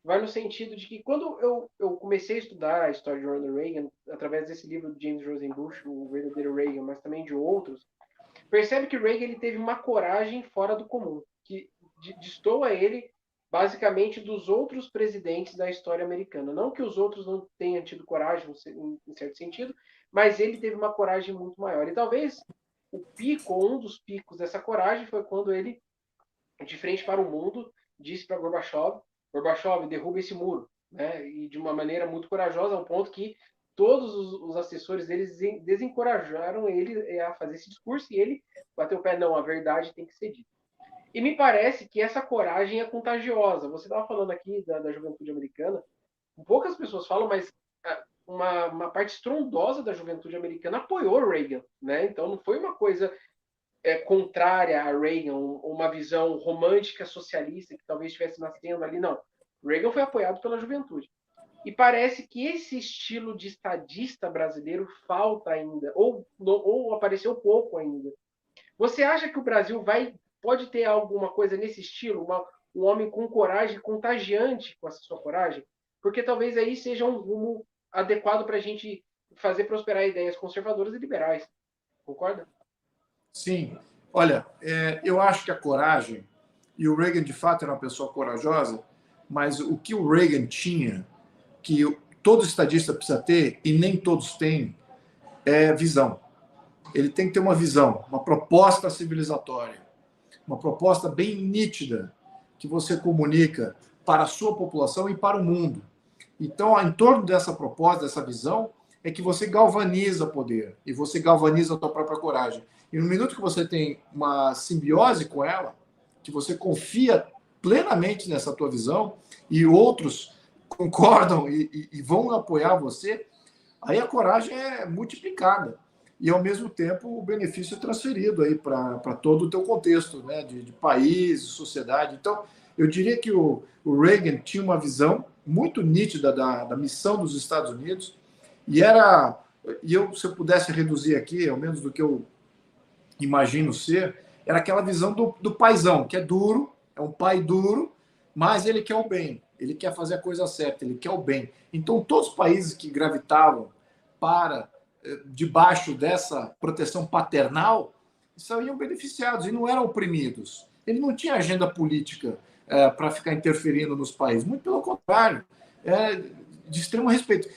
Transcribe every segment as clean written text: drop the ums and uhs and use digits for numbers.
vai no sentido de que quando eu comecei a estudar a história de Ronald Reagan, através desse livro de James Rosenbusch, O Verdadeiro Reagan, mas também de outros, percebe que Reagan ele teve uma coragem fora do comum, que destoa ele basicamente dos outros presidentes da história americana. Não que os outros não tenham tido coragem, em certo sentido, mas ele teve uma coragem muito maior. E talvez o pico, ou um dos picos dessa coragem, foi quando ele, de frente para o mundo, disse para Gorbachev: Gorbachev, derruba esse muro. Né? E de uma maneira muito corajosa, ao ponto que todos os assessores deles desencorajaram ele a fazer esse discurso, e ele bateu o pé: não, a verdade tem que ser dita. E me parece que essa coragem é contagiosa. Você estava falando aqui da juventude americana, poucas pessoas falam, mas uma parte estrondosa da juventude americana apoiou Reagan. Né? Então não foi uma coisa contrária a Reagan, uma visão romântica socialista que talvez estivesse nascendo ali. Não. Reagan foi apoiado pela juventude. E parece que esse estilo de estadista brasileiro falta ainda, ou apareceu pouco ainda. Você acha que o Brasil pode ter alguma coisa nesse estilo? Um homem com coragem, contagiante com essa sua coragem? Porque talvez aí seja um rumo adequado para a gente fazer prosperar ideias conservadoras e liberais. Concorda? Sim. Olha, eu acho que a coragem, e o Reagan de fato era uma pessoa corajosa, mas o que o Reagan tinha, que todo estadista precisa ter, e nem todos têm, é visão. Ele tem que ter uma visão, uma proposta civilizatória, uma proposta bem nítida, que você comunica para a sua população e para o mundo. Então, em torno dessa proposta, dessa visão, é que você galvaniza poder e você galvaniza a sua própria coragem. E no minuto que você tem uma simbiose com ela, que você confia plenamente nessa tua visão e outros concordam e vão apoiar você, aí a coragem é multiplicada. E, ao mesmo tempo, o benefício é transferido aí para todo o teu contexto, né, de país, sociedade. Então, eu diria que o Reagan tinha uma visão muito nítida da missão dos Estados Unidos, se eu pudesse reduzir aqui, ao menos do que eu imagino ser, era aquela visão do paizão, que é duro, é um pai duro, mas ele quer o bem, ele quer fazer a coisa certa, ele quer o bem. Então, todos os países que gravitavam para debaixo dessa proteção paternal saíam beneficiados e não eram oprimidos. Ele não tinha agenda política para ficar interferindo nos países, muito pelo contrário, de extremo respeito.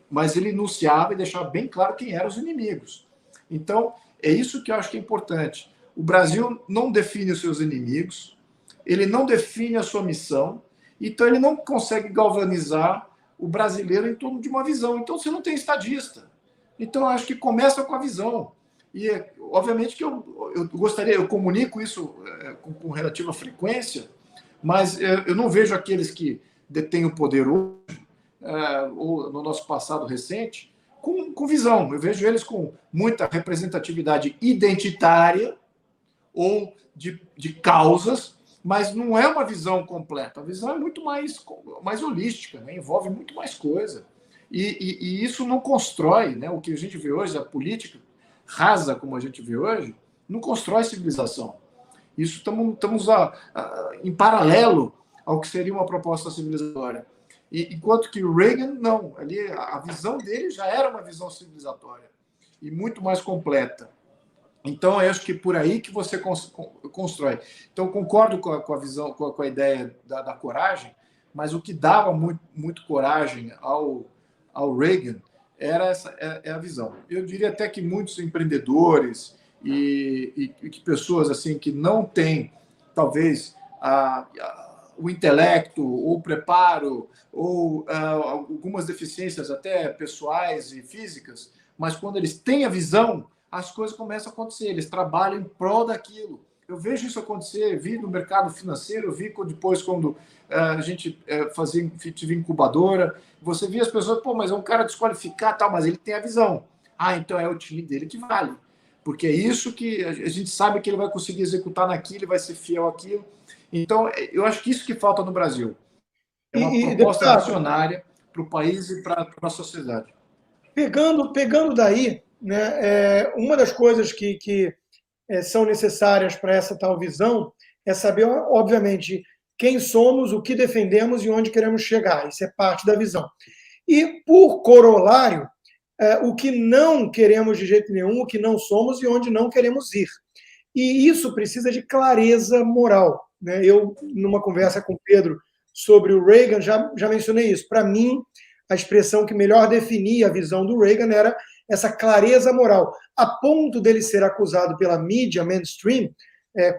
Mas ele enunciava e deixava bem claro quem eram os inimigos. Então, é isso que eu acho que é importante. O Brasil não define os seus inimigos, ele não define a sua missão, então ele não consegue galvanizar o brasileiro em torno de uma visão. Então você não tem estadista. Então eu acho que começa com a visão. E obviamente que eu gostaria, eu comunico isso com relativa frequência, mas eu não vejo aqueles que detêm o poder hoje, ou no nosso passado recente, com visão. Eu vejo eles com muita representatividade identitária ou de causas, mas não é uma visão completa. A visão é muito mais holística, né? Envolve muito mais coisa. E isso não constrói, né? O que a gente vê hoje, a política rasa como a gente vê hoje, não constrói civilização. Isso estamos em paralelo ao que seria uma proposta civilizatória. Enquanto que o Reagan, não. Ali, a visão dele já era uma visão civilizatória e muito mais completa. Então, eu acho que por aí que você constrói. Então, concordo com a visão, com a ideia da coragem, mas o que dava muito coragem ao Reagan era a visão. Eu diria até que muitos empreendedores e que pessoas assim que não têm, talvez, o intelecto, ou o preparo, ou algumas deficiências até pessoais e físicas, mas quando eles têm a visão, as coisas começam a acontecer, eles trabalham em prol daquilo. Eu vejo isso acontecer, vi no mercado financeiro, vi depois quando a gente tive incubadora, você via as pessoas, pô, mas é um cara desqualificado, tal, mas ele tem a visão. Ah, então é o time dele que vale. Porque é isso que a gente sabe que ele vai conseguir executar naquilo, ele vai ser fiel àquilo. Então, eu acho que isso que falta no Brasil. É uma proposta visionária para o país e para a sociedade. Pegando daí, né, uma das coisas que são necessárias para essa tal visão é saber, obviamente, quem somos, o que defendemos e onde queremos chegar. Isso é parte da visão. E, por corolário, o que não queremos de jeito nenhum, o que não somos e onde não queremos ir. E isso precisa de clareza moral, né? Eu, numa conversa com o Pedro sobre o Reagan, já mencionei isso. Para mim, a expressão que melhor definia a visão do Reagan era essa clareza moral, a ponto dele ser acusado pela mídia mainstream,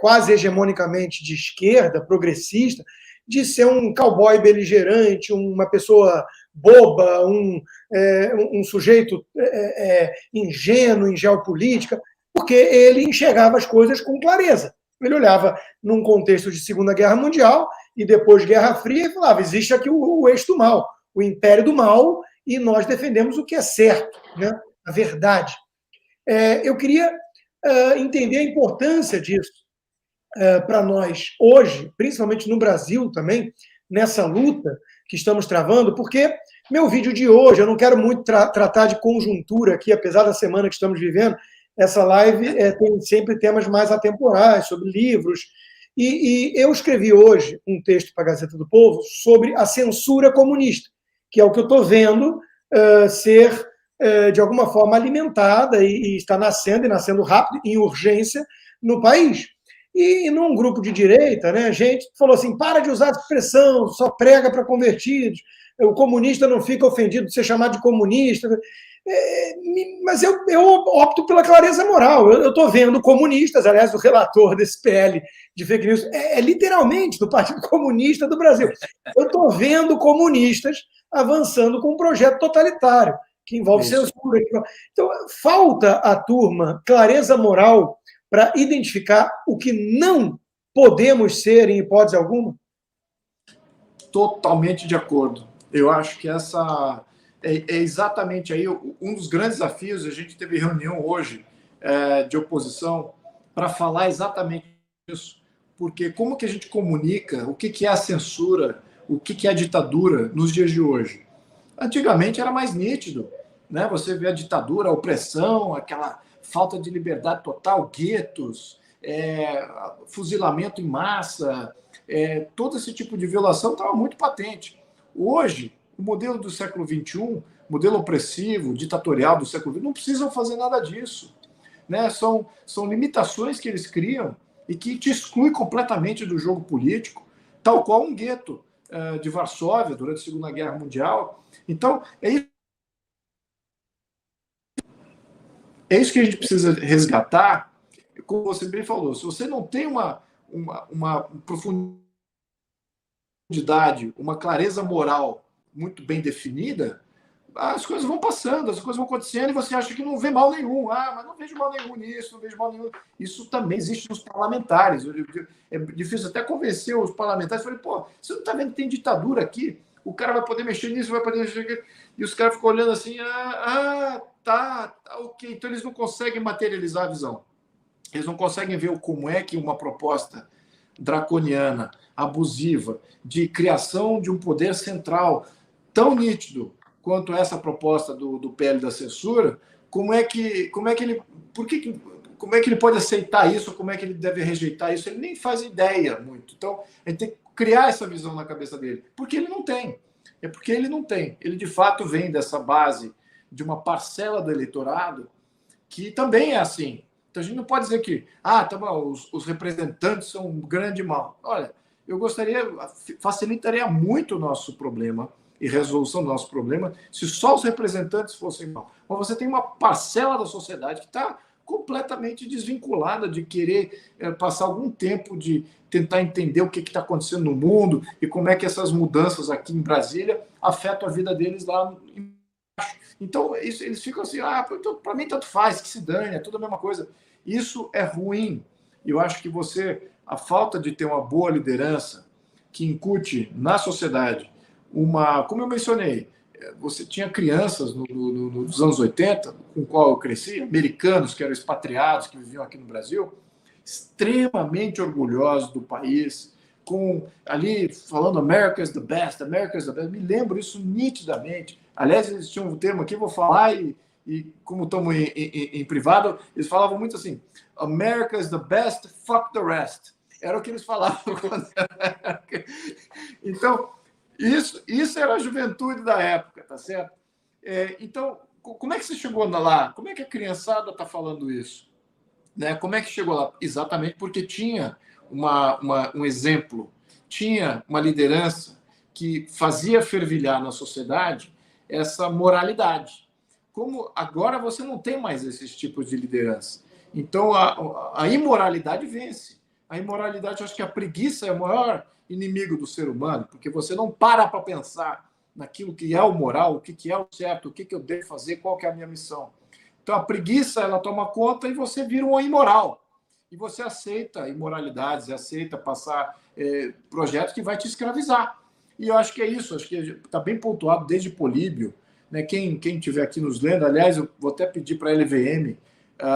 quase hegemonicamente de esquerda, progressista, de ser um cowboy beligerante, uma pessoa boba, um sujeito ingênuo em geopolítica, porque ele enxergava as coisas com clareza. Ele olhava num contexto de Segunda Guerra Mundial e depois Guerra Fria e falava, existe aqui o eixo do mal, o império do mal, e nós defendemos o que é certo, né? A verdade. Eu queria entender a importância disso para nós hoje, principalmente no Brasil também, nessa luta que estamos travando, porque meu vídeo de hoje, eu não quero muito tratar de conjuntura aqui, apesar da semana que estamos vivendo, essa live tem sempre temas mais atemporais, sobre livros, e eu escrevi hoje um texto para a Gazeta do Povo sobre a censura comunista, que é o que eu estou vendo ser, de alguma forma, alimentada e está nascendo, e nascendo rápido, em urgência, no país. E num grupo de direita, né, a gente falou assim, para de usar essa expressão, só prega para convertidos, o comunista não fica ofendido de ser chamado de comunista. Mas eu opto pela clareza moral. Eu estou vendo comunistas, aliás, o relator desse PL de fake news literalmente do Partido Comunista do Brasil. Eu estou vendo comunistas avançando com um projeto totalitário, que envolve censura. Então, falta à turma clareza moral para identificar o que não podemos ser, em hipótese alguma? Totalmente de acordo. Eu acho que essa é exatamente aí um dos grandes desafios. A gente teve reunião hoje de oposição para falar exatamente isso. Porque como que a gente comunica o que é a censura, o que é a ditadura nos dias de hoje? Antigamente era mais nítido, né? Você vê a ditadura, a opressão, aquela falta de liberdade total, guetos, fuzilamento em massa, todo esse tipo de violação estava muito patente. Hoje, o modelo do século XXI, modelo opressivo, ditatorial do século XX, não precisam fazer nada disso, né? São limitações que eles criam e que te exclui completamente do jogo político, tal qual um gueto de Varsóvia durante a Segunda Guerra Mundial. Então, é isso que a gente precisa resgatar. Como você bem falou, se você não tem uma profundidade, uma clareza moral muito bem definida, as coisas vão passando, as coisas vão acontecendo e você acha que não vê mal nenhum. Mas não vejo mal nenhum nisso, não vejo mal nenhum. Isso também existe nos parlamentares. É difícil até convencer os parlamentares. Falei, você não está vendo que tem ditadura aqui? O cara vai poder mexer nisso, vai poder mexer aqui. E os caras ficam olhando assim, tá, ok. Então eles não conseguem materializar a visão. Eles não conseguem ver como é que uma proposta draconiana, abusiva, de criação de um poder central tão nítido quanto essa proposta do PL da censura, como é que ele pode aceitar isso, como é que ele deve rejeitar isso? Ele nem faz ideia muito. Então, a gente tem que criar essa visão na cabeça dele, porque ele não tem. É porque ele não tem. Ele, de fato, vem dessa base de uma parcela do eleitorado que também é assim. Então, a gente não pode dizer que os representantes são um grande mal. Olha, facilitaria muito o nosso problema e resolução do nosso problema se só os representantes fossem mal. Mas você tem uma parcela da sociedade que está completamente desvinculada de querer passar algum tempo de tentar entender o que está acontecendo no mundo e como é que essas mudanças aqui em Brasília afetam a vida deles lá embaixo. Então, eles ficam assim, para mim tanto faz, que se dane, é tudo a mesma coisa. Isso é ruim. Eu acho que a falta de ter uma boa liderança que incute na sociedade como eu mencionei, você tinha crianças nos anos 80, com o qual eu cresci, americanos que eram expatriados, que viviam aqui no Brasil, extremamente orgulhosos do país, ali falando America's the best, America's the best. Me lembro isso nitidamente. Aliás, eles tinham um termo aqui, vou falar, e como estamos em privado, eles falavam muito assim, America's the best, fuck the rest. Era o que eles falavam. Então, isso era a juventude da época, tá certo? Então, como é que você chegou lá? Como é que a criançada está falando isso? Né? Como é que chegou lá? Exatamente porque tinha um exemplo, tinha uma liderança que fazia fervilhar na sociedade essa moralidade. Como agora você não tem mais esses tipos de liderança. Então, a imoralidade vence. A imoralidade, eu acho que a preguiça é o maior inimigo do ser humano, porque você não para pensar naquilo que é o moral, o que é o certo, o que eu devo fazer, qual que é a minha missão. Então, a preguiça, ela toma conta e você vira um imoral. E você aceita imoralidades, aceita passar projetos que vai te escravizar. E eu acho que é isso, acho que está bem pontuado desde Políbio. Né? Quem estiver aqui nos lendo, aliás, eu vou até pedir para a LVM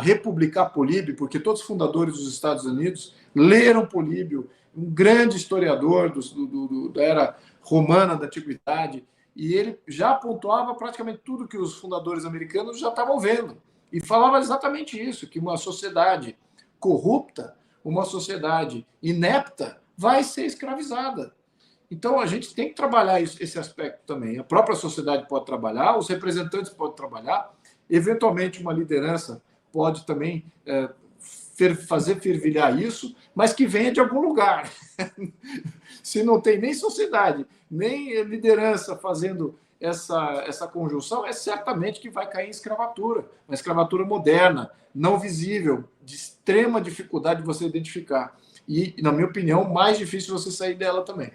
republicar Políbio, porque todos os fundadores dos Estados Unidos leram Políbio, um grande historiador da era romana, da antiguidade, e ele já pontuava praticamente tudo que os fundadores americanos já estavam vendo. E falava exatamente isso, que uma sociedade corrupta, uma sociedade inepta, vai ser escravizada. Então, a gente tem que trabalhar esse aspecto também. A própria sociedade pode trabalhar, os representantes podem trabalhar, eventualmente uma liderança pode também fazer fervilhar isso, mas que venha de algum lugar. Se não tem nem sociedade, nem liderança fazendo essa conjunção, certamente que vai cair em escravatura, uma escravatura moderna, não visível, de extrema dificuldade de você identificar. E, na minha opinião, mais difícil você sair dela também.